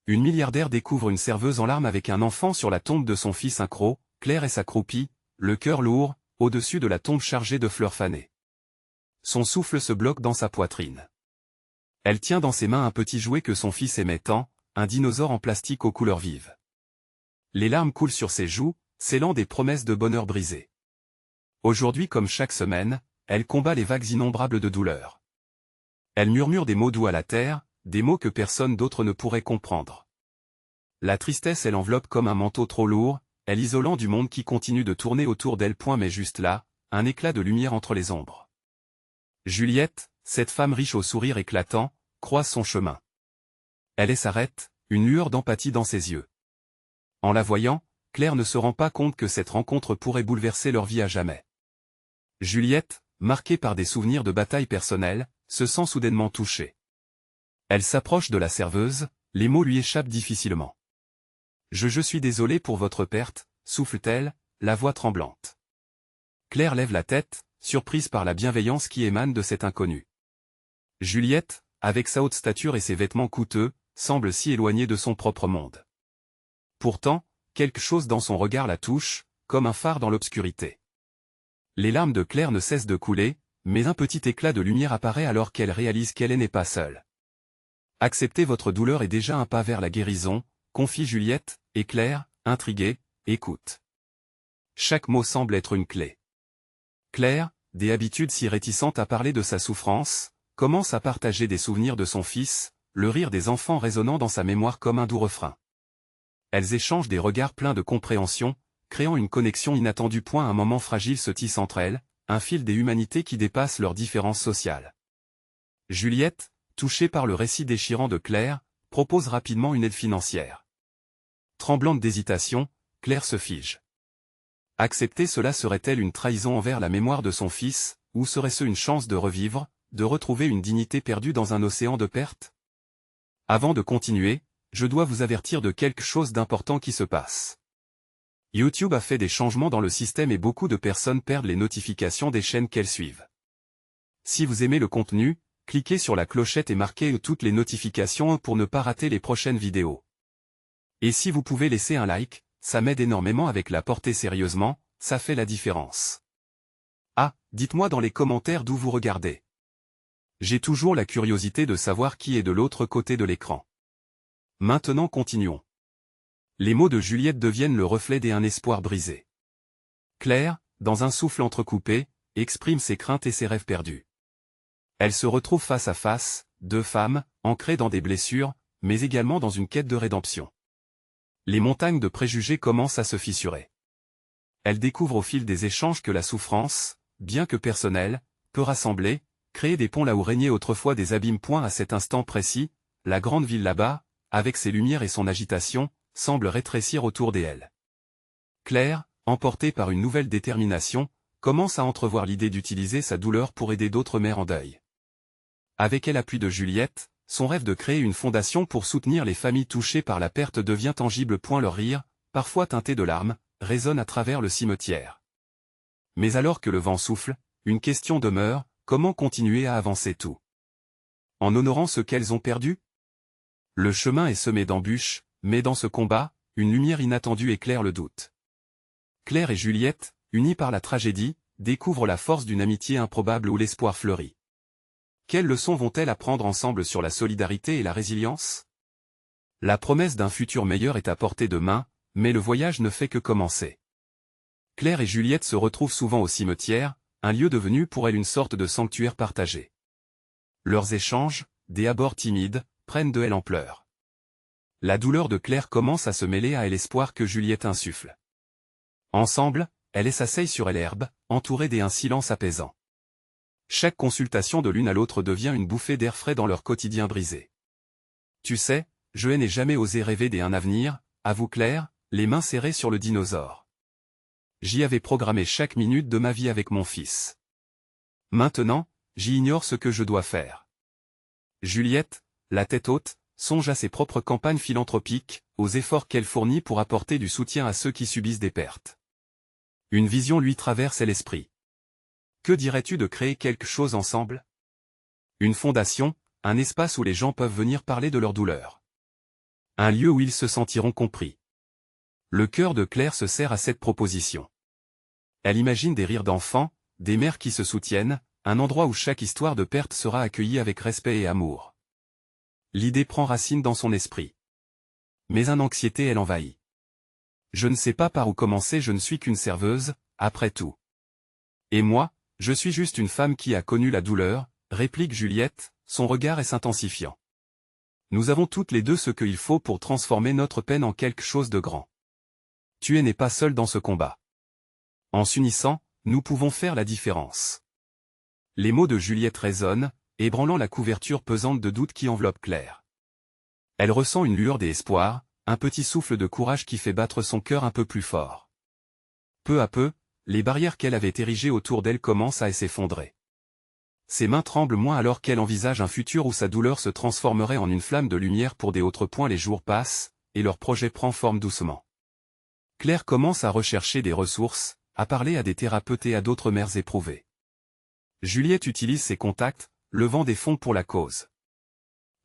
Une milliardaire découvre une serveuse en larmes avec un enfant sur la tombe de son fils incro. Claire s'accroupit, le cœur lourd, au-dessus de la tombe chargée de fleurs fanées. Son souffle se bloque dans sa poitrine. Elle tient dans ses mains un petit jouet que son fils aimait tant, un dinosaure en plastique aux couleurs vives. Les larmes coulent sur ses joues, scellant des promesses de bonheur brisées. Aujourd'hui comme chaque semaine, elle combat les vagues innombrables de douleur. Elle murmure des mots doux à la terre, des mots que personne d'autre ne pourrait comprendre. La tristesse l'enveloppe comme un manteau trop lourd, elle isolant du monde qui continue de tourner autour d'elle. Mais juste là, un éclat de lumière entre les ombres. Juliette, cette femme riche au sourire éclatant, croise son chemin. Elle s'arrête, une lueur d'empathie dans ses yeux. En la voyant, Claire ne se rend pas compte que cette rencontre pourrait bouleverser leur vie à jamais. Juliette, marquée par des souvenirs de bataille personnelle, se sent soudainement touchée. Elle s'approche de la serveuse, les mots lui échappent difficilement. Je suis désolée pour votre perte, souffle-t-elle, la voix tremblante. Claire lève la tête, surprise par la bienveillance qui émane de cet inconnu. Juliette, avec sa haute stature et ses vêtements coûteux, semble si éloignée de son propre monde. Pourtant, quelque chose dans son regard la touche, comme un phare dans l'obscurité. Les larmes de Claire ne cessent de couler, mais un petit éclat de lumière apparaît alors qu'elle réalise qu'elle n'est pas seule. Accepter votre douleur est déjà un pas vers la guérison, confie Juliette, et Claire, intriguée, écoute. Chaque mot semble être une clé. Claire, des habitudes si réticentes à parler de sa souffrance, commence à partager des souvenirs de son fils, le rire des enfants résonnant dans sa mémoire comme un doux refrain. Elles échangent des regards pleins de compréhension, créant une connexion inattendue. Un moment fragile se tisse entre elles, un fil des humanités qui dépasse leurs différences sociales. Juliette, touchée par le récit déchirant de Claire, propose rapidement une aide financière. Tremblante d'hésitation, Claire se fige. Accepter cela serait-elle une trahison envers la mémoire de son fils, ou serait-ce une chance de revivre, de retrouver une dignité perdue dans un océan de pertes? Avant de continuer, je dois vous avertir de quelque chose d'important qui se passe. YouTube a fait des changements dans le système et beaucoup de personnes perdent les notifications des chaînes qu'elles suivent. Si vous aimez le contenu, cliquez sur la clochette et marquez toutes les notifications pour ne pas rater les prochaines vidéos. Et si vous pouvez laisser un like, ça m'aide énormément avec la portée sérieusement, ça fait la différence. Ah, dites-moi dans les commentaires d'où vous regardez. J'ai toujours la curiosité de savoir qui est de l'autre côté de l'écran. Maintenant continuons. Les mots de Juliette deviennent le reflet d'un espoir brisé. Claire, dans un souffle entrecoupé, exprime ses craintes et ses rêves perdus. Elle se retrouve face à face, deux femmes, ancrées dans des blessures, mais également dans une quête de rédemption. Les montagnes de préjugés commencent à se fissurer. Elle découvre au fil des échanges que la souffrance, bien que personnelle, peut rassembler, créer des ponts là où régnaient autrefois des abîmes. À cet instant précis, la grande ville là-bas, avec ses lumières et son agitation, semble rétrécir autour d'elle. Claire, emportée par une nouvelle détermination, commence à entrevoir l'idée d'utiliser sa douleur pour aider d'autres mères en deuil. Avec l'appui de Juliette, son rêve de créer une fondation pour soutenir les familles touchées par la perte devient tangible. Leur rire, parfois teinté de larmes, résonne à travers le cimetière. Mais alors que le vent souffle, une question demeure, comment continuer à avancer tout en honorant ce qu'elles ont perdu? Le chemin est semé d'embûches, mais dans ce combat, une lumière inattendue éclaire le doute. Claire et Juliette, unies par la tragédie, découvrent la force d'une amitié improbable où l'espoir fleurit. Quelles leçons vont-elles apprendre ensemble sur la solidarité et la résilience? La promesse d'un futur meilleur est à portée de main, mais le voyage ne fait que commencer. Claire et Juliette se retrouvent souvent au cimetière, un lieu devenu pour elles une sorte de sanctuaire partagé. Leurs échanges, des abords timides, prennent de elle ampleur. La douleur de Claire commence à se mêler à l'espoir que Juliette insuffle. Ensemble, elles s'asseyent sur l'herbe, entourées d'un silence apaisant. Chaque consultation de l'une à l'autre devient une bouffée d'air frais dans leur quotidien brisé. Tu sais, je n'ai jamais osé rêver d'un avenir, avoue Claire, les mains serrées sur le dinosaure. J'y avais programmé chaque minute de ma vie avec mon fils. Maintenant, j'ignore ce que je dois faire. Juliette, la tête haute, songe à ses propres campagnes philanthropiques, aux efforts qu'elle fournit pour apporter du soutien à ceux qui subissent des pertes. Une vision lui traverse l'esprit. Que dirais-tu de créer quelque chose ensemble? Une fondation, un espace où les gens peuvent venir parler de leur douleur. Un lieu où ils se sentiront compris. Le cœur de Claire se serre à cette proposition. Elle imagine des rires d'enfants, des mères qui se soutiennent, un endroit où chaque histoire de perte sera accueillie avec respect et amour. L'idée prend racine dans son esprit. Mais une anxiété elle envahit. Je ne sais pas par où commencer, je ne suis qu'une serveuse, après tout. Et moi, je suis juste une femme qui a connu la douleur, réplique Juliette, son regard est s'intensifiant. Nous avons toutes les deux ce qu'il faut pour transformer notre peine en quelque chose de grand. Tu n'es pas seule dans ce combat. En s'unissant, nous pouvons faire la différence. Les mots de Juliette résonnent, ébranlant la couverture pesante de doute qui enveloppe Claire. Elle ressent une lueur d'espoir, un petit souffle de courage qui fait battre son cœur un peu plus fort. Peu à peu, les barrières qu'elle avait érigées autour d'elle commencent à s'effondrer. Ses mains tremblent moins alors qu'elle envisage un futur où sa douleur se transformerait en une flamme de lumière pour des autres points. Les jours passent, et leur projet prend forme doucement. Claire commence à rechercher des ressources, à parler à des thérapeutes et à d'autres mères éprouvées. Juliette utilise ses contacts, levant des fonds pour la cause.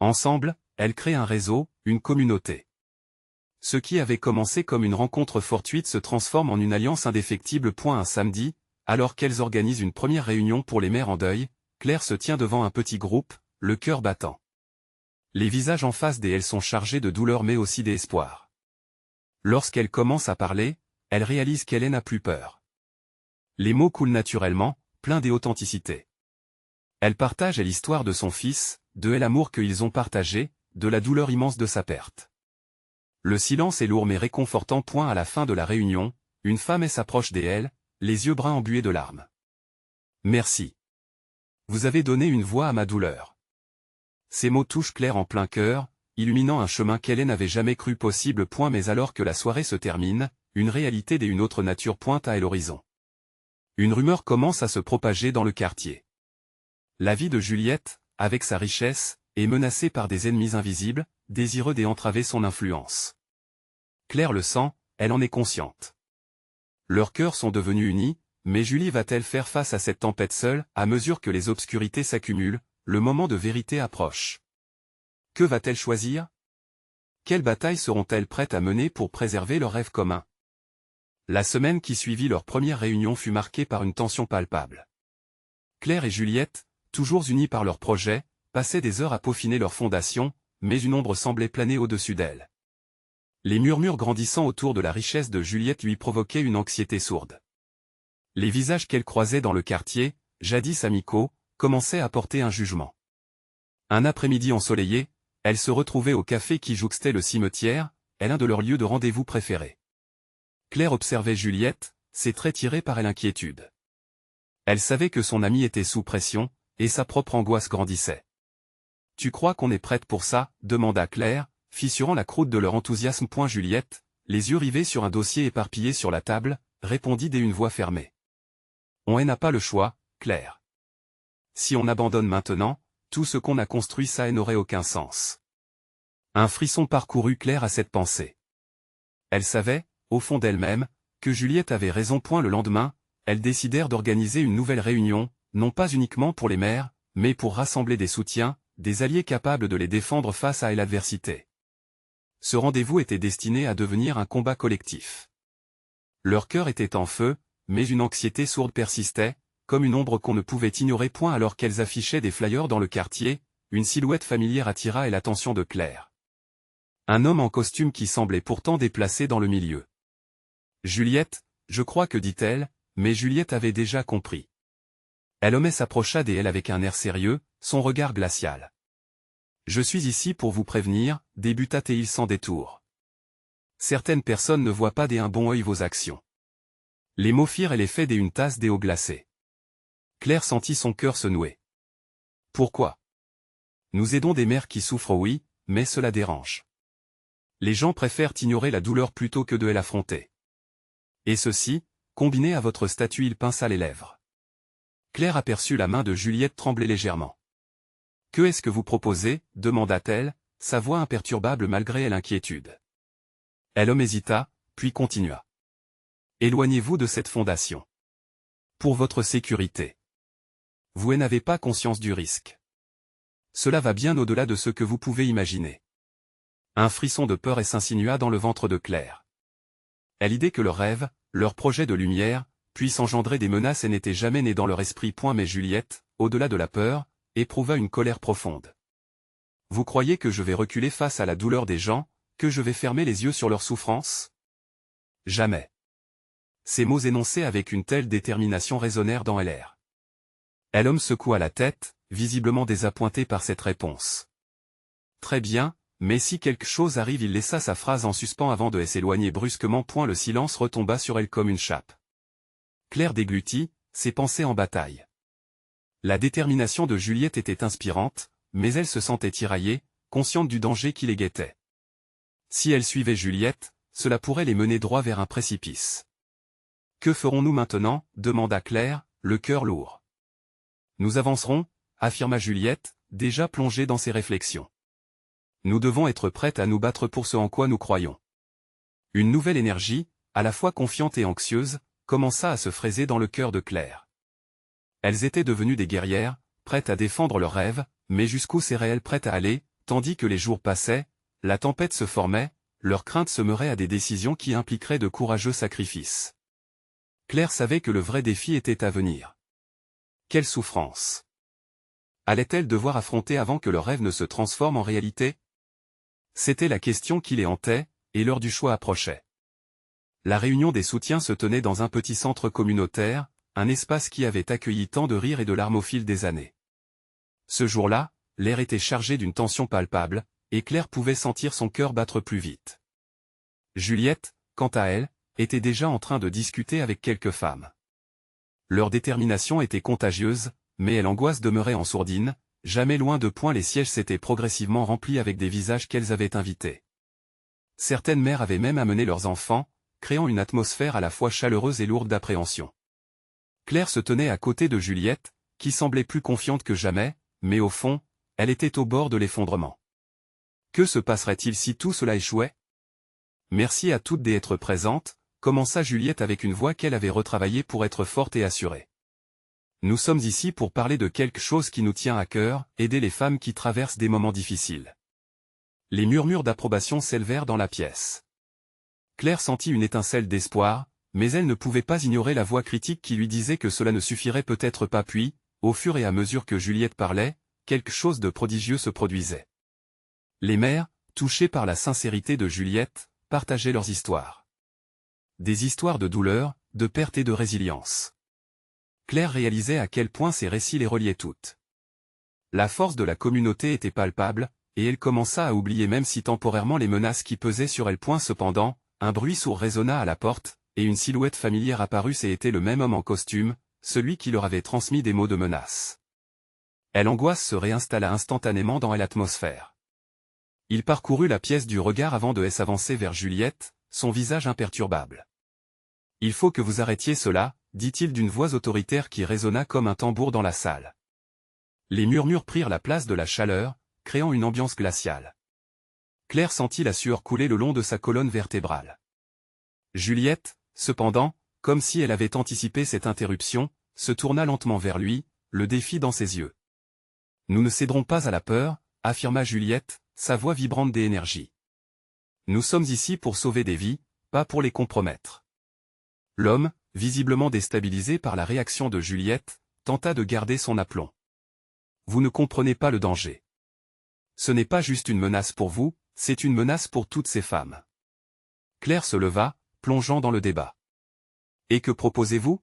Ensemble, elles créent un réseau, une communauté. Ce qui avait commencé comme une rencontre fortuite se transforme en une alliance indéfectible. Un samedi, alors qu'elles organisent une première réunion pour les mères en deuil, Claire se tient devant un petit groupe, le cœur battant. Les visages en face d'elles sont chargés de douleur mais aussi d'espoir. Lorsqu'elle commence à parler, elle réalise qu'elle n'a plus peur. Les mots coulent naturellement, pleins d'authenticité. Elle partage l'histoire de son fils, de l'amour qu'ils ont partagé, de la douleur immense de sa perte. Le silence est lourd mais réconfortant. À la fin de la réunion, une femme s'approche d'elle, les yeux bruns embués de larmes. Merci. Vous avez donné une voix à ma douleur. Ces mots touchent Claire en plein cœur, illuminant un chemin qu'elle n'avait jamais cru possible. Mais alors que la soirée se termine, une réalité d'une autre nature pointe à l'horizon. Une rumeur commence à se propager dans le quartier. La vie de Juliette, avec sa richesse, est menacée par des ennemis invisibles, désireux d'entraver son influence. Claire le sent, elle en est consciente. Leurs cœurs sont devenus unis, mais Julie va-t-elle faire face à cette tempête seule? À mesure que les obscurités s'accumulent, le moment de vérité approche. Que va-t-elle choisir? Quelle bataille seront-elles prêtes à mener pour préserver leur rêve commun? La semaine qui suivit leur première réunion fut marquée par une tension palpable. Claire et Juliette, toujours unies par leur projet, passaient des heures à peaufiner leur fondation, mais une ombre semblait planer au-dessus d'elle. Les murmures grandissant autour de la richesse de Juliette lui provoquaient une anxiété sourde. Les visages qu'elle croisait dans le quartier, jadis amicaux, commençaient à porter un jugement. Un après-midi ensoleillé, elle se retrouvait au café qui jouxtait le cimetière, l'un de leurs lieux de rendez-vous préférés. Claire observait Juliette, ses traits tirés par l'inquiétude. Elle savait que son amie était sous pression, et sa propre angoisse grandissait. « Tu crois qu'on est prête pour ça ?» demanda Claire, fissurant la croûte de leur enthousiasme. Juliette, les yeux rivés sur un dossier éparpillé sur la table, répondit d'une voix fermée. « On n'a pas le choix, Claire. Si on abandonne maintenant, tout ce qu'on a construit ça n'aurait aucun sens. » Un frisson parcourut Claire à cette pensée. Elle savait, au fond d'elle-même, que Juliette avait raison. Le lendemain, elles décidèrent d'organiser une nouvelle réunion, non pas uniquement pour les mères, mais pour rassembler des soutiens, des alliés capables de les défendre face à l'adversité. Ce rendez-vous était destiné à devenir un combat collectif. Leur cœur était en feu, mais une anxiété sourde persistait, comme une ombre qu'on ne pouvait ignorer. Alors qu'elles affichaient des flyers dans le quartier, une silhouette familière attira l'attention de Claire. Un homme en costume qui semblait pourtant déplacé dans le milieu. « Juliette, je crois que dit-elle, mais Juliette avait déjà compris. » L'homme s'approcha d'elle avec un air sérieux, son regard glacial. « Je suis ici pour vous prévenir, » débuta-t-il sans détour. « Certaines personnes ne voient pas d'un bon œil vos actions. » Les mots firent l'effet d'une tasse d'eau glacée. Claire sentit son cœur se nouer. « Pourquoi? Nous aidons des mères qui souffrent, oui, mais cela dérange. Les gens préfèrent ignorer la douleur plutôt que de l'affronter. Et ceci, combiné à votre statut. » Il pinça les lèvres. Claire aperçut la main de Juliette trembler légèrement. « Que est-ce que vous proposez ?» demanda-t-elle, sa voix imperturbable malgré l'inquiétude. L'homme hésita, puis continua. « Éloignez-vous de cette fondation. Pour votre sécurité. Vous n'avez pas conscience du risque. Cela va bien au-delà de ce que vous pouvez imaginer. Un frisson de peur s'insinua dans le ventre de Claire. À l'idée que leur rêve, leur projet de lumière, puisse engendrer des menaces et n'était jamais né dans leur esprit. Mais Juliette, au-delà de la peur, éprouva une colère profonde. Vous croyez que je vais reculer face à la douleur des gens, que je vais fermer les yeux sur leur souffrance? Jamais. Ces mots énoncés avec une telle détermination résonnèrent dans l'air. L'homme secoua la tête, visiblement désappointé par cette réponse. Très bien, mais si quelque chose arrive, il laissa sa phrase en suspens avant de s'éloigner brusquement. Le silence retomba sur elle comme une chape. Claire déglutit, ses pensées en bataille. La détermination de Juliette était inspirante, mais elle se sentait tiraillée, consciente du danger qui les guettait. Si elle suivait Juliette, cela pourrait les mener droit vers un précipice. Que ferons-nous maintenant? Demanda Claire, le cœur lourd. Nous avancerons, affirma Juliette, déjà plongée dans ses réflexions. Nous devons être prêtes à nous battre pour ce en quoi nous croyons. Une nouvelle énergie, à la fois confiante et anxieuse, commença à se fraiser dans le cœur de Claire. Elles étaient devenues des guerrières, prêtes à défendre leurs rêves, mais jusqu'où seraient-elles prêtes à aller, tandis que les jours passaient, la tempête se formait, leurs craintes se meuraient à des décisions qui impliqueraient de courageux sacrifices. Claire savait que le vrai défi était à venir. Quelle souffrance! Allait-elle devoir affronter avant que leur rêve ne se transforme en réalité? C'était la question qui les hantait, et l'heure du choix approchait. La réunion des soutiens se tenait dans un petit centre communautaire, un espace qui avait accueilli tant de rires et de larmes au fil des années. Ce jour-là, l'air était chargé d'une tension palpable, et Claire pouvait sentir son cœur battre plus vite. Juliette, quant à elle, était déjà en train de discuter avec quelques femmes. Leur détermination était contagieuse, mais l'angoisse demeurait en sourdine, jamais loin de point. Les sièges s'étaient progressivement remplis avec des visages qu'elles avaient invités. Certaines mères avaient même amené leurs enfants, créant une atmosphère à la fois chaleureuse et lourde d'appréhension. Claire se tenait à côté de Juliette, qui semblait plus confiante que jamais, mais au fond, elle était au bord de l'effondrement. Que se passerait-il si tout cela échouait? Merci à toutes d'être présentes, commença Juliette avec une voix qu'elle avait retravaillée pour être forte et assurée. Nous sommes ici pour parler de quelque chose qui nous tient à cœur, aider les femmes qui traversent des moments difficiles. Les murmures d'approbation s'élevèrent dans la pièce. Claire sentit une étincelle d'espoir, mais elle ne pouvait pas ignorer la voix critique qui lui disait que cela ne suffirait peut-être pas. Puis, au fur et à mesure que Juliette parlait, quelque chose de prodigieux se produisait. Les mères, touchées par la sincérité de Juliette, partageaient leurs histoires. Des histoires de douleur, de perte et de résilience. Claire réalisait à quel point ces récits les reliaient toutes. La force de la communauté était palpable, et elle commença à oublier même si temporairement les menaces qui pesaient sur elle. Cependant, un bruit sourd résonna à la porte, et une silhouette familière apparut. C'était le même homme en costume, celui qui leur avait transmis des mots de menace. L'angoisse se réinstalla instantanément dans l'atmosphère. Il parcourut la pièce du regard avant de s'avancer vers Juliette, son visage imperturbable. « Il faut que vous arrêtiez cela », dit-il d'une voix autoritaire qui résonna comme un tambour dans la salle. Les murmures prirent la place de la chaleur, créant une ambiance glaciale. Claire sentit la sueur couler le long de sa colonne vertébrale. Juliette, cependant, comme si elle avait anticipé cette interruption, se tourna lentement vers lui, le défi dans ses yeux. « Nous ne céderons pas à la peur », affirma Juliette, sa voix vibrante d'énergie. « Nous sommes ici pour sauver des vies, pas pour les compromettre. » L'homme, visiblement déstabilisé par la réaction de Juliette, tenta de garder son aplomb. « Vous ne comprenez pas le danger. Ce n'est pas juste une menace pour vous, c'est une menace pour toutes ces femmes. » Claire se leva, plongeant dans le débat. « Et que proposez-vous?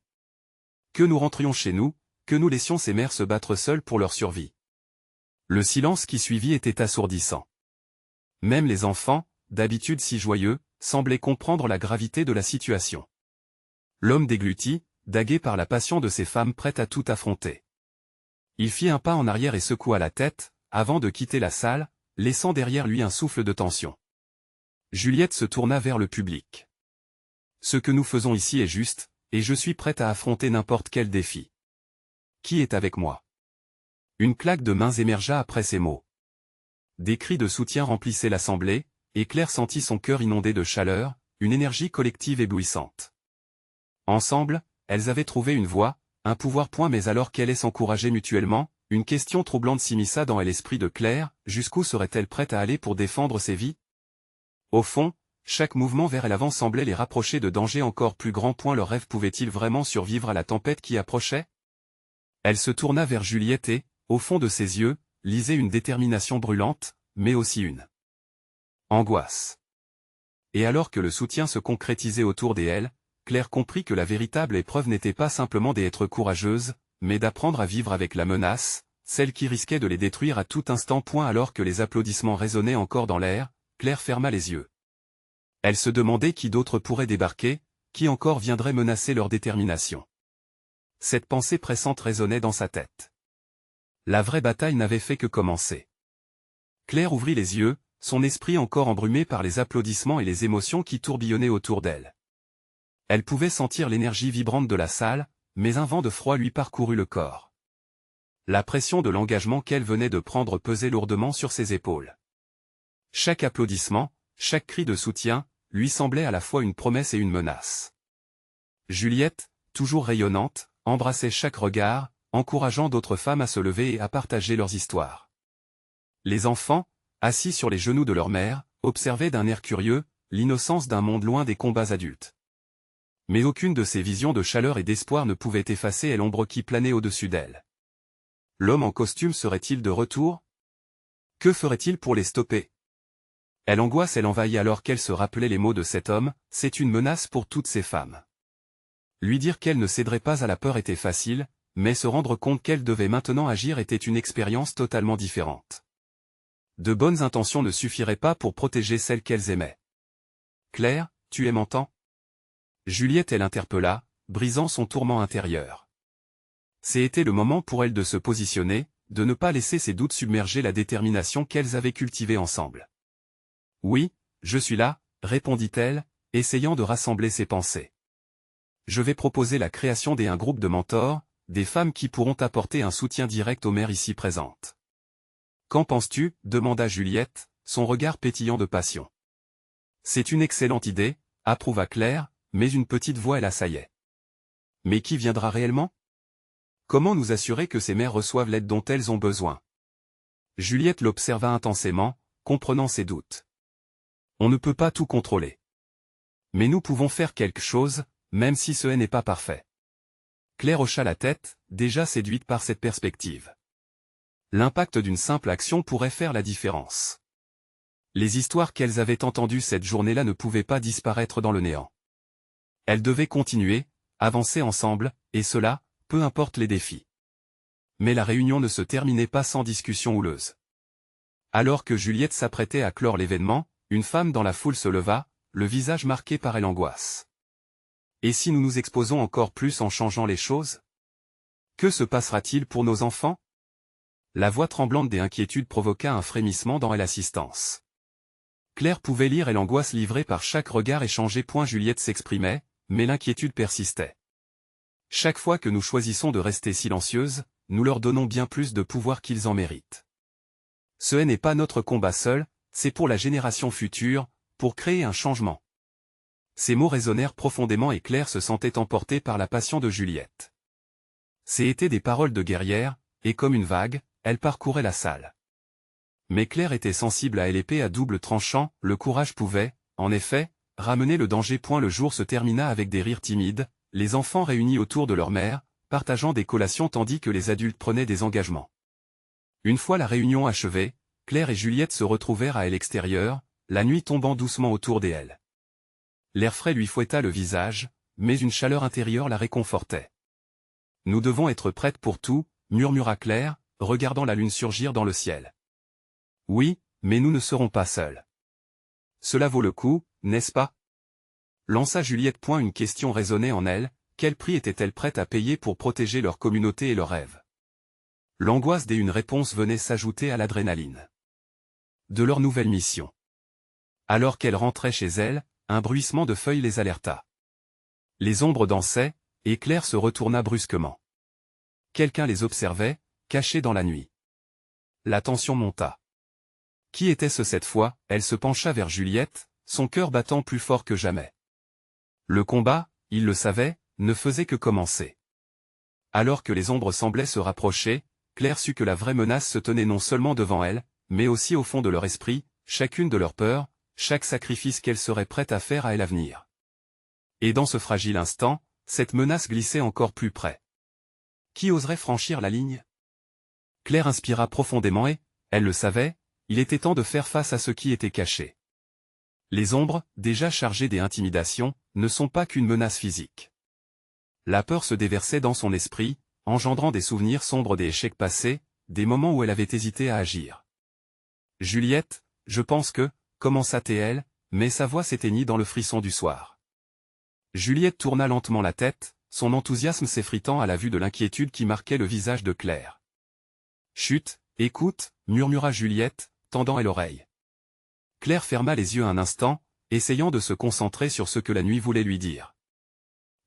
Que nous rentrions chez nous, que nous laissions ces mères se battre seules pour leur survie. » Le silence qui suivit était assourdissant. Même les enfants, d'habitude si joyeux, semblaient comprendre la gravité de la situation. L'homme déglutit, dagué par la passion de ces femmes prêtes à tout affronter. Il fit un pas en arrière et secoua la tête, avant de quitter la salle, laissant derrière lui un souffle de tension. Juliette se tourna vers le public. « Ce que nous faisons ici est juste, et je suis prête à affronter n'importe quel défi. Qui est avec moi ?» Une claque de mains émergea après ces mots. Des cris de soutien remplissaient l'assemblée, et Claire sentit son cœur inondé de chaleur, une énergie collective éblouissante. Ensemble, elles avaient trouvé une voie, un pouvoir. Mais alors qu'elles s'encourageaient mutuellement, une question troublante s'immisça dans l'esprit de Claire, jusqu'où serait-elle prête à aller pour défendre ses vies? Au fond, chaque mouvement vers l'avant semblait les rapprocher de dangers encore plus grands. Leur rêve pouvait-il vraiment survivre à la tempête qui approchait? Elle se tourna vers Juliette et, au fond de ses yeux, lisait une détermination brûlante, mais aussi une angoisse. Et alors que le soutien se concrétisait autour d'elle, Claire comprit que la véritable épreuve n'était pas simplement d'être courageuse, mais d'apprendre à vivre avec la menace, celle qui risquait de les détruire à tout instant. Alors que les applaudissements résonnaient encore dans l'air, Claire ferma les yeux. Elle se demandait qui d'autre pourrait débarquer, qui encore viendrait menacer leur détermination. Cette pensée pressante résonnait dans sa tête. La vraie bataille n'avait fait que commencer. Claire ouvrit les yeux, son esprit encore embrumé par les applaudissements et les émotions qui tourbillonnaient autour d'elle. Elle pouvait sentir l'énergie vibrante de la salle, mais un vent de froid lui parcourut le corps. La pression de l'engagement qu'elle venait de prendre pesait lourdement sur ses épaules. Chaque applaudissement, chaque cri de soutien, lui semblait à la fois une promesse et une menace. Juliette, toujours rayonnante, embrassait chaque regard, encourageant d'autres femmes à se lever et à partager leurs histoires. Les enfants, assis sur les genoux de leur mère, observaient d'un air curieux, l'innocence d'un monde loin des combats adultes. Mais aucune de ces visions de chaleur et d'espoir ne pouvait effacer l'ombre qui planait au-dessus d'elle. L'homme en costume serait-il de retour? Que ferait-il pour les stopper? Elle envahit alors qu'elle se rappelait les mots de cet homme, c'est une menace pour toutes ces femmes. Lui dire qu'elle ne céderait pas à la peur était facile, mais se rendre compte qu'elle devait maintenant agir était une expérience totalement différente. De bonnes intentions ne suffiraient pas pour protéger celles qu'elles aimaient. Claire, tu m'entends? Juliette l'interpella, brisant son tourment intérieur. C'était le moment pour elle de se positionner, de ne pas laisser ses doutes submerger la détermination qu'elles avaient cultivée ensemble. Oui, je suis là, répondit-elle, essayant de rassembler ses pensées. Je vais proposer la création d'un groupe de mentors, des femmes qui pourront apporter un soutien direct aux mères ici présentes. Qu'en penses-tu? Demanda Juliette, son regard pétillant de passion. C'est une excellente idée, approuva Claire, mais une petite voix l'assaillait. Mais qui viendra réellement? Comment nous assurer que ces mères reçoivent l'aide dont elles ont besoin? Juliette l'observa intensément, comprenant ses doutes. On ne peut pas tout contrôler. Mais nous pouvons faire quelque chose, même si ce n'est pas parfait. Claire hocha la tête, déjà séduite par cette perspective. L'impact d'une simple action pourrait faire la différence. Les histoires qu'elles avaient entendues cette journée-là ne pouvaient pas disparaître dans le néant. Elles devaient continuer, avancer ensemble, et cela, peu importe les défis. Mais la réunion ne se terminait pas sans discussion houleuse. Alors que Juliette s'apprêtait à clore l'événement, une femme dans la foule se leva, le visage marqué par l'angoisse. Et si nous nous exposons encore plus en changeant les choses? Que se passera-t-il pour nos enfants? La voix tremblante des inquiétudes provoqua un frémissement dans l'assistance. Claire pouvait lire l'angoisse livrée par chaque regard échangé. Juliette s'exprimait, mais l'inquiétude persistait. Chaque fois que nous choisissons de rester silencieuses, nous leur donnons bien plus de pouvoir qu'ils en méritent. Ce n'est pas notre combat seul, c'est pour la génération future, pour créer un changement. Ces mots résonnèrent profondément et Claire se sentait emportée par la passion de Juliette. C'étaient des paroles de guerrière, et comme une vague, elle parcourait la salle. Mais Claire était sensible à l'épée à double tranchant, le courage pouvait, en effet, ramener le danger. Le jour se termina avec des rires timides, les enfants réunis autour de leur mère, partageant des collations tandis que les adultes prenaient des engagements. Une fois la réunion achevée, Claire et Juliette se retrouvèrent à l'extérieur, la nuit tombant doucement autour d'elles. L'air frais lui fouetta le visage, mais une chaleur intérieure la réconfortait. Nous devons être prêtes pour tout, murmura Claire, regardant la lune surgir dans le ciel. Oui, mais nous ne serons pas seuls. Cela vaut le coup, n'est-ce pas? Lança Juliette. Une question résonnait en elle, quel prix était-elle prête à payer pour protéger leur communauté et leurs rêves? L'angoisse d'une réponse venait s'ajouter à l'adrénaline de leur nouvelle mission. Alors qu'elle rentrait chez elle, un bruissement de feuilles les alerta. Les ombres dansaient, et Claire se retourna brusquement. Quelqu'un les observait, cachés dans la nuit. La tension monta. Qui était-ce cette fois? Elle se pencha vers Juliette, son cœur battant plus fort que jamais. Le combat, il le savait, ne faisait que commencer. Alors que les ombres semblaient se rapprocher, Claire sut que la vraie menace se tenait non seulement devant elle, mais aussi au fond de leur esprit, chacune de leurs peurs, chaque sacrifice qu'elle serait prête à faire à elle à venir. Et dans ce fragile instant, cette menace glissait encore plus près. Qui oserait franchir la ligne? Claire inspira profondément et, elle le savait, il était temps de faire face à ce qui était caché. Les ombres, déjà chargées des intimidations, ne sont pas qu'une menace physique. La peur se déversait dans son esprit, engendrant des souvenirs sombres des échecs passés, des moments où elle avait hésité à agir. « Juliette, je pense que » commença-t-elle, mais sa voix s'éteignit dans le frisson du soir. Juliette tourna lentement la tête, son enthousiasme s'effritant à la vue de l'inquiétude qui marquait le visage de Claire. « Chut, écoute » murmura Juliette, tendant elle l'oreille. Claire ferma les yeux un instant, essayant de se concentrer sur ce que la nuit voulait lui dire.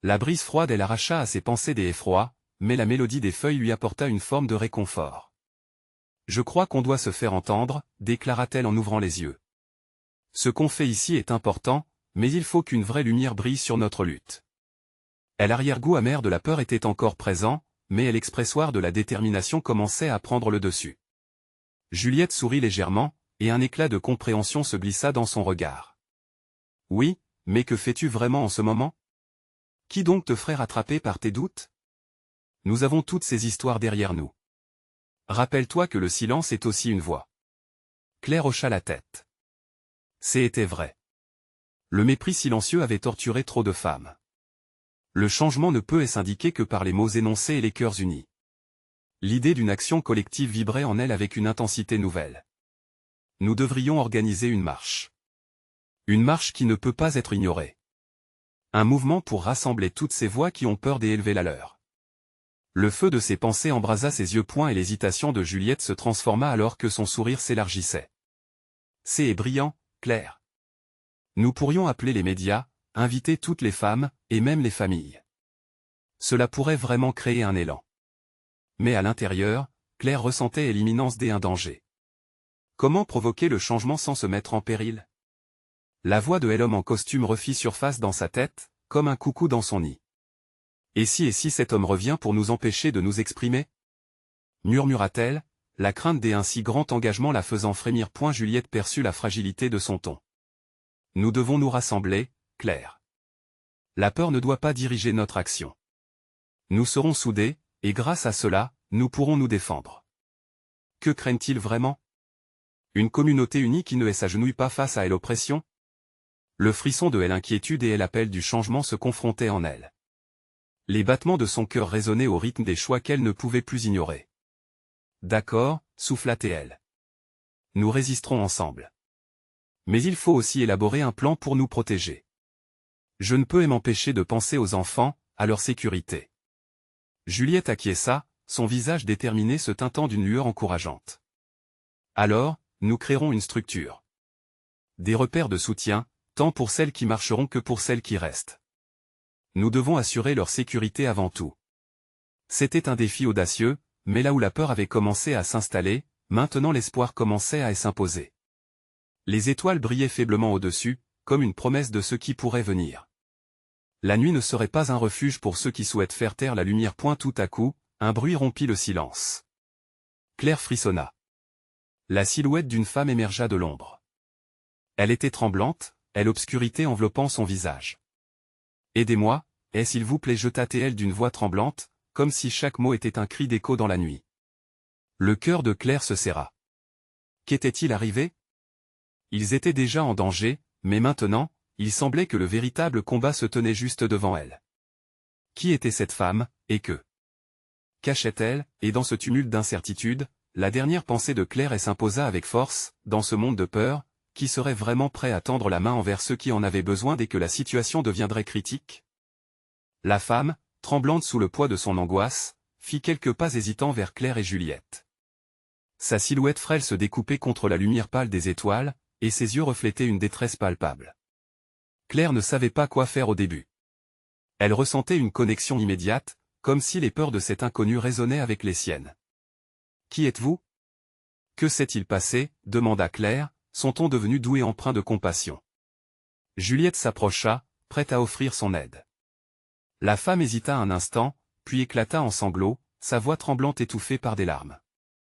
La brise froide elle arracha à ses pensées des effrois, mais la mélodie des feuilles lui apporta une forme de réconfort. « Je crois qu'on doit se faire entendre » déclara-t-elle en ouvrant les yeux. « Ce qu'on fait ici est important, mais il faut qu'une vraie lumière brille sur notre lutte. » L'arrière-goût amer de la peur était encore présent, mais l'expressoir de la détermination commençait à prendre le dessus. Juliette sourit légèrement, et un éclat de compréhension se glissa dans son regard. « Oui, mais que fais-tu vraiment en ce moment? Qui donc te ferait rattraper par tes doutes? Nous avons toutes ces histoires derrière nous. Rappelle-toi que le silence est aussi une voix. » Claire hocha la tête. C'était vrai. Le mépris silencieux avait torturé trop de femmes. Le changement ne peut s'indiquer que par les mots énoncés et les cœurs unis. L'idée d'une action collective vibrait en elle avec une intensité nouvelle. Nous devrions organiser une marche. Une marche qui ne peut pas être ignorée. Un mouvement pour rassembler toutes ces voix qui ont peur d'élever la leur. Le feu de ses pensées embrasa ses yeux points et l'hésitation de Juliette se transforma alors que son sourire s'élargissait. C'est brillant, Claire. Nous pourrions appeler les médias, inviter toutes les femmes, et même les familles. Cela pourrait vraiment créer un élan. Mais à l'intérieur, Claire ressentait l'imminence d'un danger. Comment provoquer le changement sans se mettre en péril? La voix de l'homme en costume refit surface dans sa tête, comme un coucou dans son nid. Et si cet homme revient pour nous empêcher de nous exprimer? Murmura-t-elle, la crainte d'un si grand engagement la faisant frémir. Juliette perçut la fragilité de son ton. Nous devons nous rassembler, Claire. La peur ne doit pas diriger notre action. Nous serons soudés, et grâce à cela, nous pourrons nous défendre. Que craignent-ils vraiment? Une communauté unie qui ne s'agenouille pas face à l'oppression? Le frisson de l'inquiétude et l'appel du changement se confrontaient en elle. Les battements de son cœur résonnaient au rythme des choix qu'elle ne pouvait plus ignorer. D'accord, souffla-t-elle. Nous résisterons ensemble. Mais il faut aussi élaborer un plan pour nous protéger. Je ne peux m'empêcher de penser aux enfants, à leur sécurité. Juliette acquiesça, son visage déterminé se teintant d'une lueur encourageante. Alors, nous créerons une structure. Des repères de soutien, tant pour celles qui marcheront que pour celles qui restent. Nous devons assurer leur sécurité avant tout. C'était un défi audacieux, mais là où la peur avait commencé à s'installer, maintenant l'espoir commençait à s'imposer. Les étoiles brillaient faiblement au-dessus, comme une promesse de ce qui pourrait venir. La nuit ne serait pas un refuge pour ceux qui souhaitent faire taire la lumière. Tout à coup, un bruit rompit le silence. Claire frissonna. La silhouette d'une femme émergea de l'ombre. Elle était tremblante, l'obscurité enveloppant son visage. « Aidez-moi, s'il vous plaît, jeta-t-elle d'une voix tremblante, comme si chaque mot était un cri d'écho dans la nuit. Le cœur de Claire se serra. Qu'était-il arrivé? Ils étaient déjà en danger, mais maintenant, il semblait que le véritable combat se tenait juste devant elle. Qui était cette femme, et que cachait-elle? Et dans ce tumulte d'incertitude, la dernière pensée de Claire s'imposa avec force, dans ce monde de peur, qui serait vraiment prêt à tendre la main envers ceux qui en avaient besoin dès que la situation deviendrait critique? La femme, tremblante sous le poids de son angoisse, fit quelques pas hésitants vers Claire et Juliette. Sa silhouette frêle se découpait contre la lumière pâle des étoiles, et ses yeux reflétaient une détresse palpable. Claire ne savait pas quoi faire au début. Elle ressentait une connexion immédiate, comme si les peurs de cet inconnu résonnaient avec les siennes. « Qui êtes-vous? Que s'est-il passé » demanda Claire, son ton devenu doux et empreint de compassion. Juliette s'approcha, prête à offrir son aide. La femme hésita un instant, puis éclata en sanglots, sa voix tremblante étouffée par des larmes.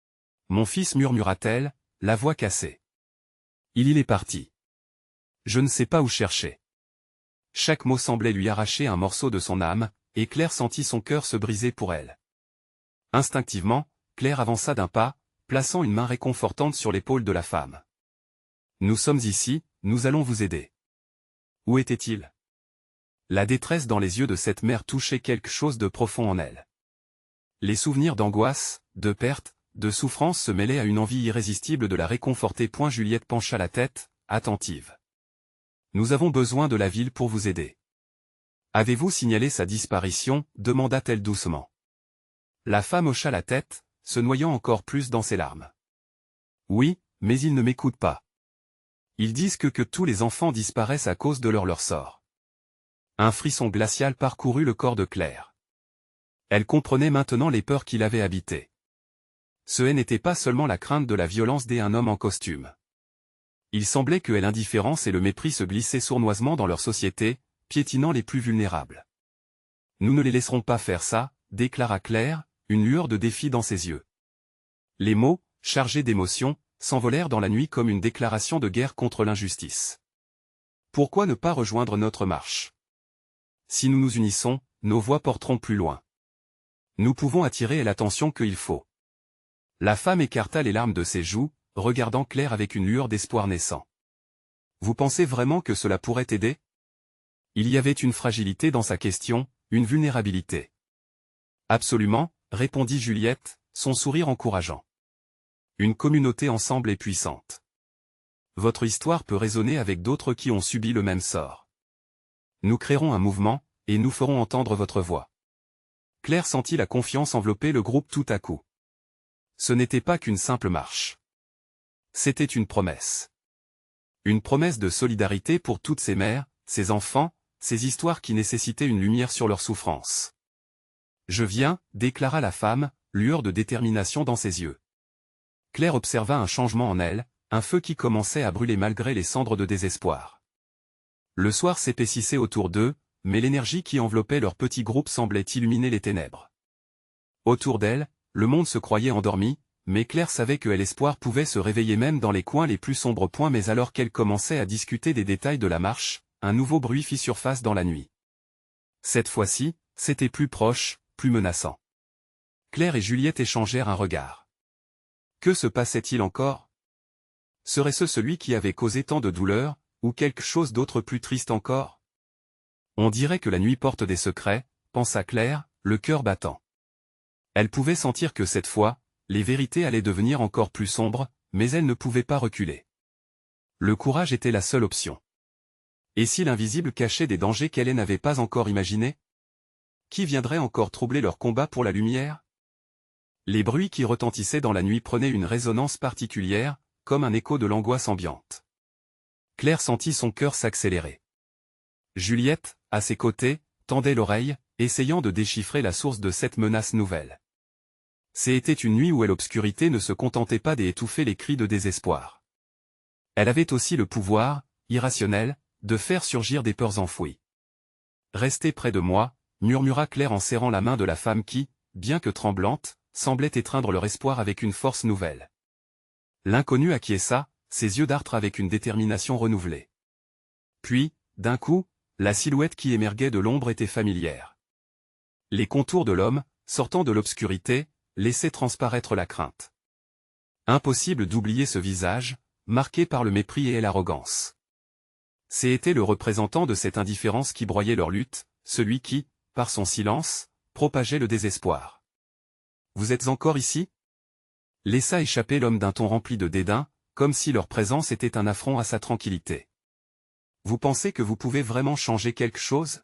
« Mon fils, murmura-t-elle, la voix cassée. Il est parti. Je ne sais pas où chercher. Chaque mot semblait lui arracher un morceau de son âme, et Claire sentit son cœur se briser pour elle. Instinctivement, Claire avança d'un pas, plaçant une main réconfortante sur l'épaule de la femme. « Nous sommes ici, nous allons vous aider. » Où était-il? La détresse dans les yeux de cette mère touchait quelque chose de profond en elle. Les souvenirs d'angoisse, de perte, de souffrance se mêlaient à une envie irrésistible de la réconforter. Juliette pencha la tête, attentive. « Nous avons besoin de la ville pour vous aider. »« Avez-vous signalé sa disparition ?» demanda-t-elle doucement. La femme hocha la tête, se noyant encore plus dans ses larmes. « Oui, mais ils ne m'écoutent pas. Ils disent que tous les enfants disparaissent à cause de leur sort. » Un frisson glacial parcourut le corps de Claire. Elle comprenait maintenant les peurs qui l'avaient habité. Ce n'était pas seulement la crainte de la violence d'un homme en costume. Il semblait que l'indifférence et le mépris se glissaient sournoisement dans leur société, piétinant les plus vulnérables. « Nous ne les laisserons pas faire ça », déclara Claire, une lueur de défi dans ses yeux. Les mots, chargés d'émotion, s'envolèrent dans la nuit comme une déclaration de guerre contre l'injustice. Pourquoi ne pas rejoindre notre marche? Si nous nous unissons, nos voix porteront plus loin. Nous pouvons attirer l'attention qu'il faut. La femme écarta les larmes de ses joues, regardant Claire avec une lueur d'espoir naissant. Vous pensez vraiment que cela pourrait t'aider? Il y avait une fragilité dans sa question, une vulnérabilité. Absolument, répondit Juliette, son sourire encourageant. Une communauté ensemble est puissante. Votre histoire peut résonner avec d'autres qui ont subi le même sort. Nous créerons un mouvement, et nous ferons entendre votre voix. Claire sentit la confiance envelopper le groupe tout à coup. Ce n'était pas qu'une simple marche. C'était une promesse. Une promesse de solidarité pour toutes ces mères, ces enfants, ces histoires qui nécessitaient une lumière sur leurs souffrances. Je viens, déclara la femme, lueur de détermination dans ses yeux. Claire observa un changement en elle, un feu qui commençait à brûler malgré les cendres de désespoir. Le soir s'épaississait autour d'eux, mais l'énergie qui enveloppait leur petit groupe semblait illuminer les ténèbres. Autour d'elle, le monde se croyait endormi, mais Claire savait que l'espoir pouvait se réveiller même dans les coins les plus sombres. Mais alors qu'elle commençait à discuter des détails de la marche, un nouveau bruit fit surface dans la nuit. Cette fois-ci, c'était plus proche, plus menaçant. Claire et Juliette échangèrent un regard. Que se passait-il encore? Serait-ce celui qui avait causé tant de douleur, ou quelque chose d'autre plus triste encore? On dirait que la nuit porte des secrets, pensa Claire, le cœur battant. Elle pouvait sentir que cette fois, les vérités allaient devenir encore plus sombres, mais elle ne pouvait pas reculer. Le courage était la seule option. Et si l'invisible cachait des dangers qu'elle n'avait pas encore imaginés? Qui viendrait encore troubler leur combat pour la lumière? Les bruits qui retentissaient dans la nuit prenaient une résonance particulière, comme un écho de l'angoisse ambiante. Claire sentit son cœur s'accélérer. Juliette, à ses côtés, tendait l'oreille, essayant de déchiffrer la source de cette menace nouvelle. C'était une nuit où l'obscurité ne se contentait pas d'étouffer les cris de désespoir. Elle avait aussi le pouvoir, irrationnel, de faire surgir des peurs enfouies. « Restez près de moi », murmura Claire en serrant la main de la femme qui, bien que tremblante, semblait étreindre leur espoir avec une force nouvelle. L'inconnu acquiesça, ses yeux dartres avec une détermination renouvelée. Puis, d'un coup, la silhouette qui émergeait de l'ombre était familière. Les contours de l'homme, sortant de l'obscurité, laissaient transparaître la crainte. Impossible d'oublier ce visage, marqué par le mépris et l'arrogance. C'était le représentant de cette indifférence qui broyait leur lutte, celui qui, par son silence, propageait le désespoir. « Vous êtes encore ici ?» laissa échapper l'homme d'un ton rempli de dédain, comme si leur présence était un affront à sa tranquillité. « Vous pensez que vous pouvez vraiment changer quelque chose ?»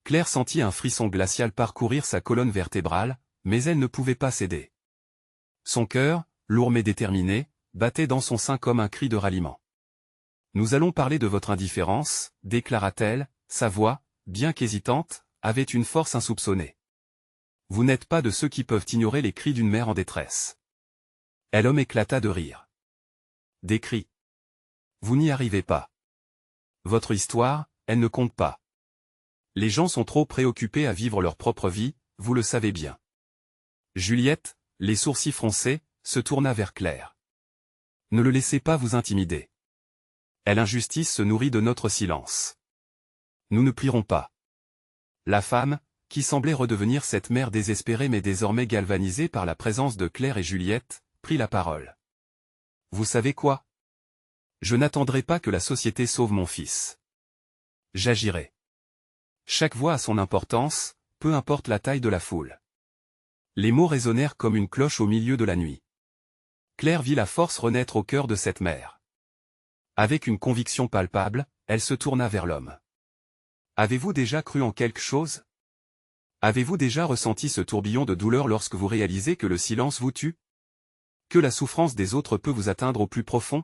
Claire sentit un frisson glacial parcourir sa colonne vertébrale, mais elle ne pouvait pas céder. Son cœur, lourd mais déterminé, battait dans son sein comme un cri de ralliement. « Nous allons parler de votre indifférence, » déclara-t-elle, sa voix, bien qu'hésitante, avait une force insoupçonnée. « Vous n'êtes pas de ceux qui peuvent ignorer les cris d'une mère en détresse. » L'homme éclata de rire. « Des cris. Vous n'y arrivez pas. Votre histoire, elle ne compte pas. Les gens sont trop préoccupés à vivre leur propre vie, vous le savez bien. » Juliette, les sourcils froncés, se tourna vers Claire. « Ne le laissez pas vous intimider. L'injustice se nourrit de notre silence. Nous ne plierons pas. La femme, qui semblait redevenir cette mère désespérée mais désormais galvanisée par la présence de Claire et Juliette, prit la parole. Vous savez quoi? Je n'attendrai pas que la société sauve mon fils. J'agirai. Chaque voix a son importance, peu importe la taille de la foule. Les mots résonnèrent comme une cloche au milieu de la nuit. Claire vit la force renaître au cœur de cette mère. Avec une conviction palpable, elle se tourna vers l'homme. Avez-vous déjà cru en quelque chose? Avez-vous déjà ressenti ce tourbillon de douleur lorsque vous réalisez que le silence vous tue? Que la souffrance des autres peut vous atteindre au plus profond?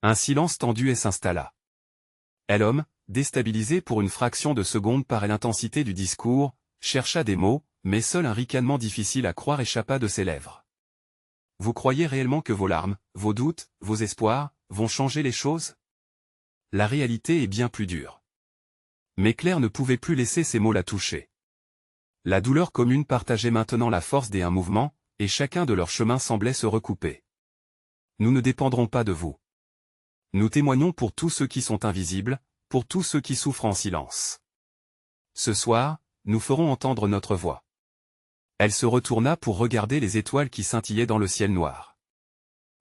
Un silence tendu et s'installa. L'homme, déstabilisé pour une fraction de seconde par l'intensité du discours, chercha des mots, mais seul un ricanement difficile à croire échappa de ses lèvres. Vous croyez réellement que vos larmes, vos doutes, vos espoirs, vont changer les choses? La réalité est bien plus dure. Mais Claire ne pouvait plus laisser ces mots la toucher. La douleur commune partageait maintenant la force des un mouvement, et chacun de leurs chemins semblait se recouper. Nous ne dépendrons pas de vous. Nous témoignons pour tous ceux qui sont invisibles, pour tous ceux qui souffrent en silence. Ce soir, nous ferons entendre notre voix. Elle se retourna pour regarder les étoiles qui scintillaient dans le ciel noir.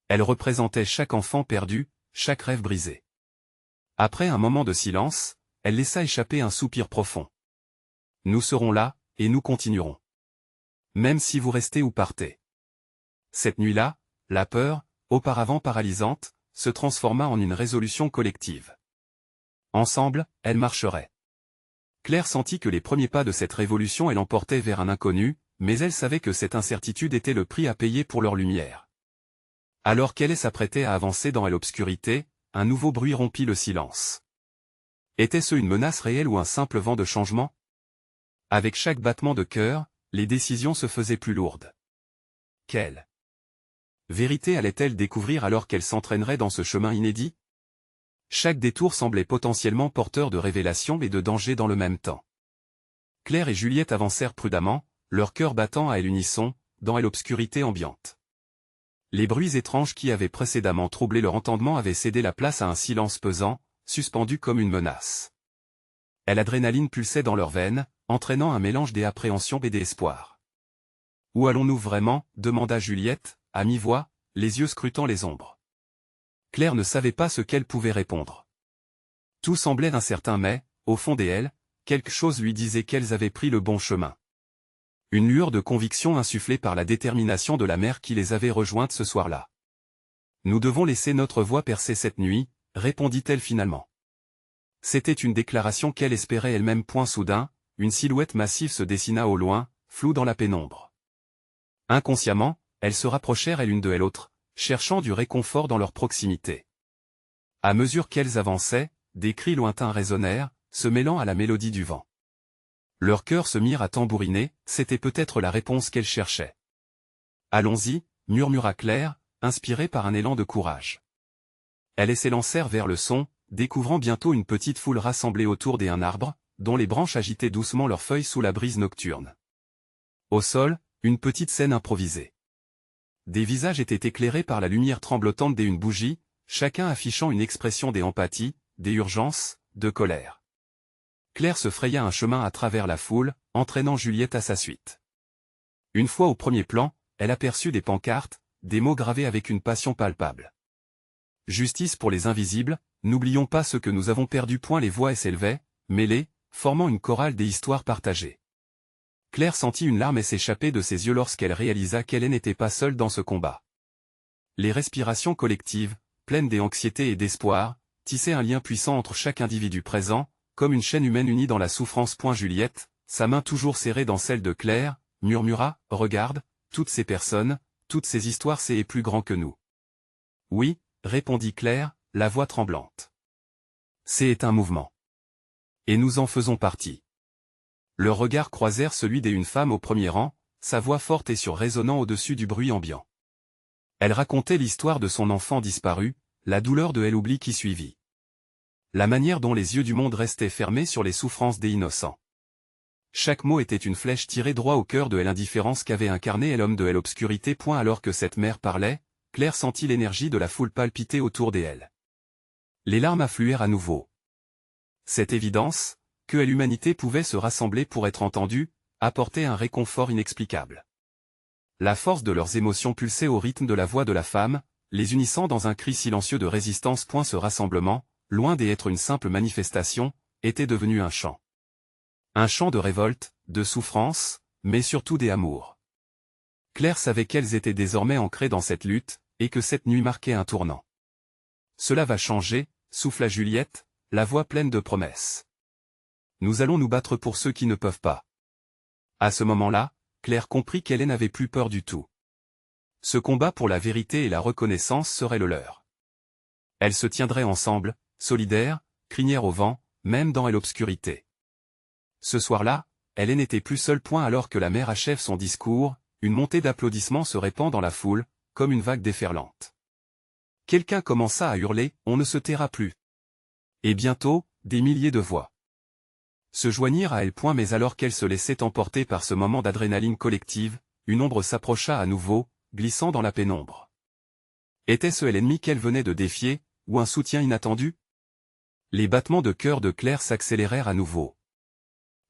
Elle représentait chaque enfant perdu, chaque rêve brisé. Après un moment de silence, elle laissa échapper un soupir profond. Nous serons là, et nous continuerons. Même si vous restez ou partez. Cette nuit-là, la peur, auparavant paralysante, se transforma en une résolution collective. Ensemble, elle marcherait. Claire sentit que les premiers pas de cette révolution l'emportaient vers un inconnu, mais elle savait que cette incertitude était le prix à payer pour leur lumière. Alors qu'elle s'apprêtait à avancer dans l'obscurité, un nouveau bruit rompit le silence. Était-ce une menace réelle ou un simple vent de changement? Avec chaque battement de cœur, les décisions se faisaient plus lourdes. Quelle vérité allait-elle découvrir alors qu'elle s'entraînerait dans ce chemin inédit? Chaque détour semblait potentiellement porteur de révélations et de dangers dans le même temps. Claire et Juliette avancèrent prudemment, leur cœur battant à l'unisson, dans l'obscurité ambiante. Les bruits étranges qui avaient précédemment troublé leur entendement avaient cédé la place à un silence pesant, suspendu comme une menace. L'adrénaline pulsait dans leurs veines, entraînant un mélange d'appréhension et d'espoir. « Où allons-nous vraiment » demanda Juliette, à mi-voix, les yeux scrutant les ombres. Claire ne savait pas ce qu'elle pouvait répondre. Tout semblait incertain mais, au fond d'elle, quelque chose lui disait qu'elles avaient pris le bon chemin. Une lueur de conviction insufflée par la détermination de la mère qui les avait rejointes ce soir-là. « Nous devons laisser notre voix percer cette nuit », répondit-elle finalement. C'était une déclaration qu'elle espérait elle-même. Point soudain, une silhouette massive se dessina au loin, floue dans la pénombre. Inconsciemment, elles se rapprochèrent l'une de l'autre, cherchant du réconfort dans leur proximité. À mesure qu'elles avançaient, des cris lointains résonnèrent, se mêlant à la mélodie du vent. Leurs cœurs se mirent à tambouriner, c'était peut-être la réponse qu'elles cherchaient. « Allons-y » murmura Claire, inspirée par un élan de courage. Elles s'élancèrent vers le son, découvrant bientôt une petite foule rassemblée autour d'un arbre, dont les branches agitaient doucement leurs feuilles sous la brise nocturne. Au sol, une petite scène improvisée. Des visages étaient éclairés par la lumière tremblotante d'une bougie, chacun affichant une expression d'empathie, d'urgence, de colère. Claire se fraya un chemin à travers la foule, entraînant Juliette à sa suite. Une fois au premier plan, elle aperçut des pancartes, des mots gravés avec une passion palpable. Justice pour les invisibles, n'oublions pas ce que nous avons perdu. Les voix s'élevaient, mêlées, formant une chorale des histoires partagées. Claire sentit une larme s'échapper de ses yeux lorsqu'elle réalisa qu'elle n'était pas seule dans ce combat. Les respirations collectives, pleines d'anxiété et d'espoir, tissaient un lien puissant entre chaque individu présent, comme une chaîne humaine unie dans la souffrance. Juliette, sa main toujours serrée dans celle de Claire, murmura, « Regarde, toutes ces personnes, toutes ces histoires, c'est plus grand que nous. » « Oui, » répondit Claire, la voix tremblante. « C'est un mouvement. Et nous en faisons partie. » Leurs regards croisèrent celui d'une femme au premier rang, sa voix forte et résonnant au-dessus du bruit ambiant. Elle racontait l'histoire de son enfant disparu, la douleur de l'oubli qui suivit. La manière dont les yeux du monde restaient fermés sur les souffrances des innocents. Chaque mot était une flèche tirée droit au cœur de l'indifférence qu'avait incarné l'homme de l'obscurité. Alors que cette mère parlait, Claire sentit l'énergie de la foule palpiter autour d'elle. Les larmes affluèrent à nouveau. Cette évidence, que l'humanité pouvait se rassembler pour être entendue, apportait un réconfort inexplicable. La force de leurs émotions pulsait au rythme de la voix de la femme, les unissant dans un cri silencieux de résistance. Ce rassemblement, loin d'être une simple manifestation, était devenu un chant. Un chant de révolte, de souffrance, mais surtout d'amour. Claire savait qu'elles étaient désormais ancrées dans cette lutte, et que cette nuit marquait un tournant. Cela va changer, souffla Juliette, la voix pleine de promesses. Nous allons nous battre pour ceux qui ne peuvent pas. À ce moment-là, Claire comprit qu'elle n'avait plus peur du tout. Ce combat pour la vérité et la reconnaissance serait le leur. Elles se tiendraient ensemble, solidaires, crinière au vent, même dans l'obscurité. Ce soir-là, elle n'était plus seule. Alors que la mère achève son discours, une montée d'applaudissements se répand dans la foule, comme une vague déferlante. Quelqu'un commença à hurler, on ne se taira plus. Et bientôt, des milliers de voix se joignirent à elle. Mais alors qu'elle se laissait emporter par ce moment d'adrénaline collective, une ombre s'approcha à nouveau, glissant dans la pénombre. Était-ce l'ennemi qu'elle venait de défier, ou un soutien inattendu? Les battements de cœur de Claire s'accélérèrent à nouveau.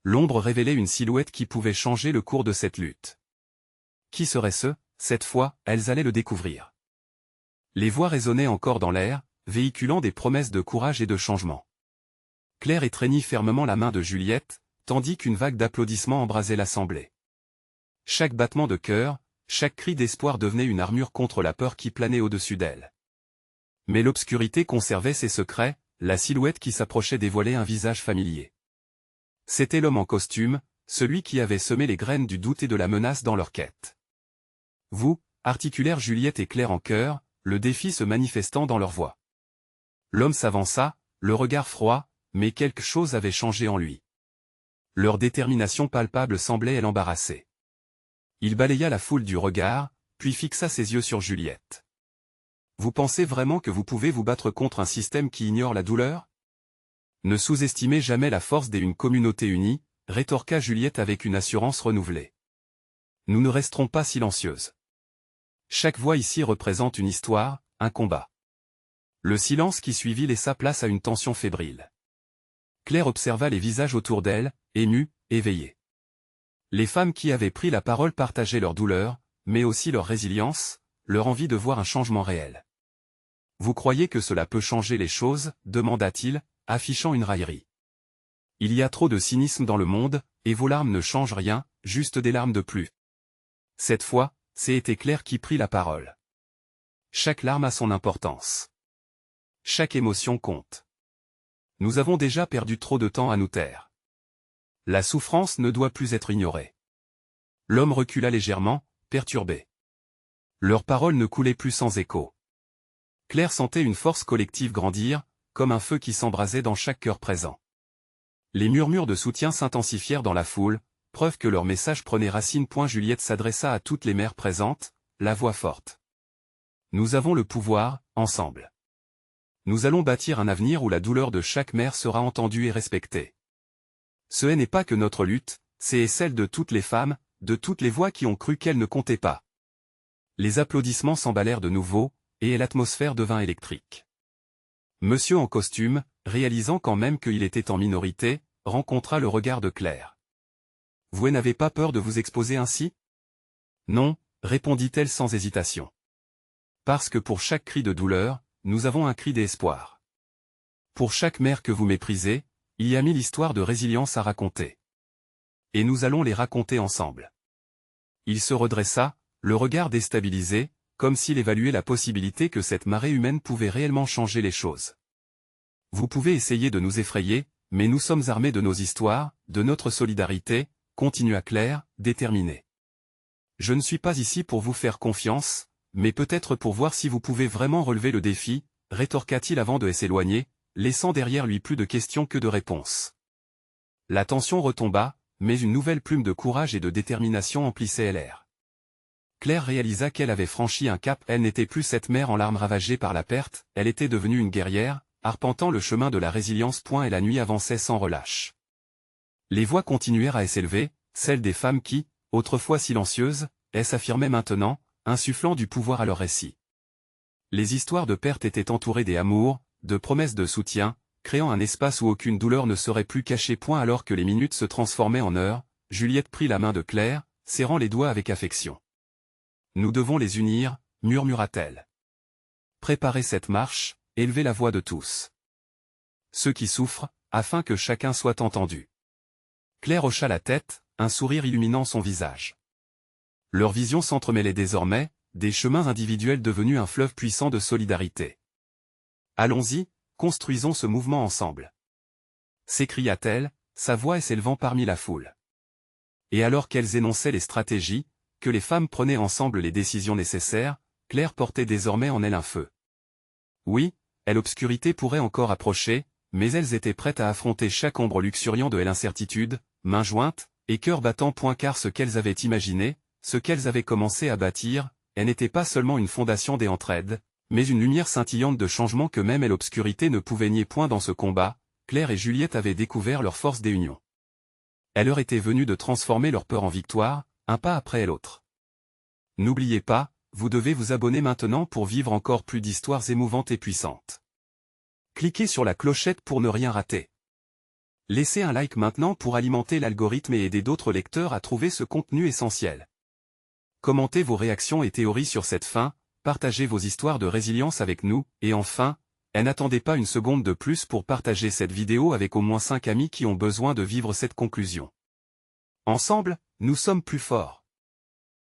L'ombre révélait une silhouette qui pouvait changer le cours de cette lutte. Qui serait-ce? Cette fois, elles allaient le découvrir. Les voix résonnaient encore dans l'air, véhiculant des promesses de courage et de changement. Claire étreignit fermement la main de Juliette, tandis qu'une vague d'applaudissements embrasait l'assemblée. Chaque battement de cœur, chaque cri d'espoir devenait une armure contre la peur qui planait au-dessus d'elle. Mais l'obscurité conservait ses secrets, la silhouette qui s'approchait dévoilait un visage familier. C'était l'homme en costume, celui qui avait semé les graines du doute et de la menace dans leur quête. Vous, articulèrent Juliette et Claire en chœur, le défi se manifestant dans leur voix. L'homme s'avança, le regard froid, mais quelque chose avait changé en lui. Leur détermination palpable semblait l'embarrasser. Il balaya la foule du regard, puis fixa ses yeux sur Juliette. Vous pensez vraiment que vous pouvez vous battre contre un système qui ignore la douleur? Ne sous-estimez jamais la force d'une communauté unie, rétorqua Juliette avec une assurance renouvelée. Nous ne resterons pas silencieuses. Chaque voix ici représente une histoire, un combat. Le silence qui suivit laissa place à une tension fébrile. Claire observa les visages autour d'elle, émus, éveillés. Les femmes qui avaient pris la parole partageaient leur douleur, mais aussi leur résilience, leur envie de voir un changement réel. Vous croyez que cela peut changer les choses? Demanda-t-il, affichant une raillerie. Il y a trop de cynisme dans le monde, et vos larmes ne changent rien, juste des larmes de plus. Cette fois, c'était Claire qui prit la parole. Chaque larme a son importance. Chaque émotion compte. Nous avons déjà perdu trop de temps à nous taire. La souffrance ne doit plus être ignorée. L'homme recula légèrement, perturbé. Leurs paroles ne coulaient plus sans écho. Claire sentait une force collective grandir, comme un feu qui s'embrasait dans chaque cœur présent. Les murmures de soutien s'intensifièrent dans la foule, preuve que leur message prenait racine. Juliette s'adressa à toutes les mères présentes, la voix forte. Nous avons le pouvoir, ensemble. Nous allons bâtir un avenir où la douleur de chaque mère sera entendue et respectée. Ce n'est pas que notre lutte, c'est celle de toutes les femmes, de toutes les voix qui ont cru qu'elles ne comptaient pas. Les applaudissements s'emballèrent de nouveau, et l'atmosphère devint électrique. Monsieur en costume, réalisant quand même qu'il était en minorité, rencontra le regard de Claire. Vous n'avez pas peur de vous exposer ainsi? Non, répondit-elle sans hésitation. Parce que pour chaque cri de douleur, nous avons un cri d'espoir. Pour chaque mère que vous méprisez, il y a 1000 histoires de résilience à raconter. Et nous allons les raconter ensemble. Il se redressa, le regard déstabilisé, comme s'il évaluait la possibilité que cette marée humaine pouvait réellement changer les choses. Vous pouvez essayer de nous effrayer, mais nous sommes armés de nos histoires, de notre solidarité, continua Claire, déterminée. Je ne suis pas ici pour vous faire confiance, mais peut-être pour voir si vous pouvez vraiment relever le défi, rétorqua-t-il avant de s'éloigner, laissant derrière lui plus de questions que de réponses. La tension retomba, mais une nouvelle plume de courage et de détermination emplissait l'air. Claire réalisa qu'elle avait franchi un cap. Elle n'était plus cette mère en larmes ravagée par la perte, elle était devenue une guerrière, arpentant le chemin de la résilience. Et la nuit avançait sans relâche. Les voix continuèrent à s'élever, celles des femmes qui, autrefois silencieuses, s'affirmaient maintenant, insufflant du pouvoir à leur récit. Les histoires de perte étaient entourées d'amour, de promesses de soutien, créant un espace où aucune douleur ne serait plus cachée. Alors que les minutes se transformaient en heures, Juliette prit la main de Claire, serrant les doigts avec affection. « Nous devons les unir, murmura-t-elle. Préparez cette marche, élevez la voix de tous. Ceux qui souffrent, afin que chacun soit entendu. » Claire hocha la tête, un sourire illuminant son visage. Leurs visions s'entremêlaient désormais, des chemins individuels devenus un fleuve puissant de solidarité. « Allons-y, construisons ce mouvement ensemble. » s'écria-t-elle, sa voix s'élevant parmi la foule. Et alors qu'elles énonçaient les stratégies, que les femmes prenaient ensemble les décisions nécessaires, Claire portait désormais en elle un feu. Oui, l'obscurité pourrait encore approcher, mais elles étaient prêtes à affronter chaque ombre luxuriant de l'incertitude, mains jointes, et cœur battant. Car ce qu'elles avaient imaginé, ce qu'elles avaient commencé à bâtir, n'était pas seulement une fondation des entraides, mais une lumière scintillante de changement que même l'obscurité ne pouvait nier. Dans ce combat, Claire et Juliette avaient découvert leur force des unions. Elle leur était venue de transformer leur peur en victoire, un pas après l'autre. N'oubliez pas, vous devez vous abonner maintenant pour vivre encore plus d'histoires émouvantes et puissantes. Cliquez sur la clochette pour ne rien rater. Laissez un like maintenant pour alimenter l'algorithme et aider d'autres lecteurs à trouver ce contenu essentiel. Commentez vos réactions et théories sur cette fin, partagez vos histoires de résilience avec nous, et enfin, n'attendez pas une seconde de plus pour partager cette vidéo avec au moins 5 amis qui ont besoin de vivre cette conclusion. Ensemble, nous sommes plus forts.